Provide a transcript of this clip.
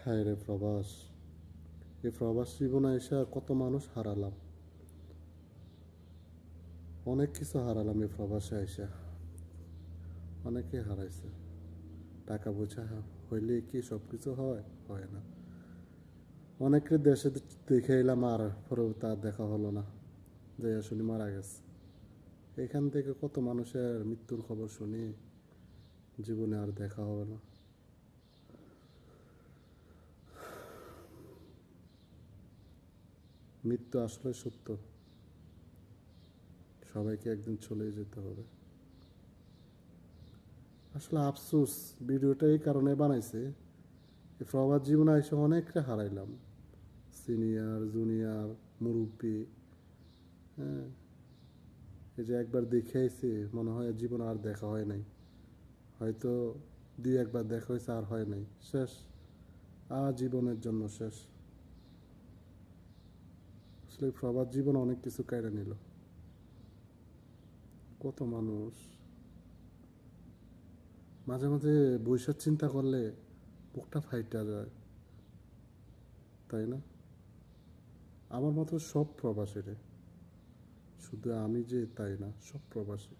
হায় রে প্রবাস, এই প্রবাস জীবনে এসে কত মানুষ হারালাম, অনেক কিছু হারালাম এই প্রবাসে এসে। অনেকে হারাইছে, টাকা পয়সা হইলে কি সব কিছু হয়? হয় না। অনেকে দেশে দেখে এলাম, আর পরেও তার দেখা হলো না, যে শুনি মারা গেছে। এখান থেকে কত মানুষের মৃত্যুর খবর শুনি, জীবনে আর দেখা হবে না। মৃত্যু আসলে সত্য, সবাইকে একদিন চলে যেতে হবে। আসলে আফসোস, ভিডিওটা এই কারণে বানাইছে, এই প্রবাস জীবনে এসে অনেকটা হারাইলাম, সিনিয়র জুনিয়র মুরব্বী। হ্যাঁ, এই যে একবার দেখে আইছি, মনে হয় জীবন আর দেখা হয় নাই। হয়তো দুই একবার দেখা হয়েছে, আর হয় নাই, শেষ, আর জীবনের জন্য শেষ। আসলে প্রবাস জীবন অনেক কিছু কেড়ে নিল, কত মানুষ। মাঝে মাঝে বৈশাখ চিন্তা করলে বুকটা ফাইটা যায়, তাই না? আমার মতো সব প্রবাসী রে, শুধু আমি যে তাই না, সব প্রবাসী।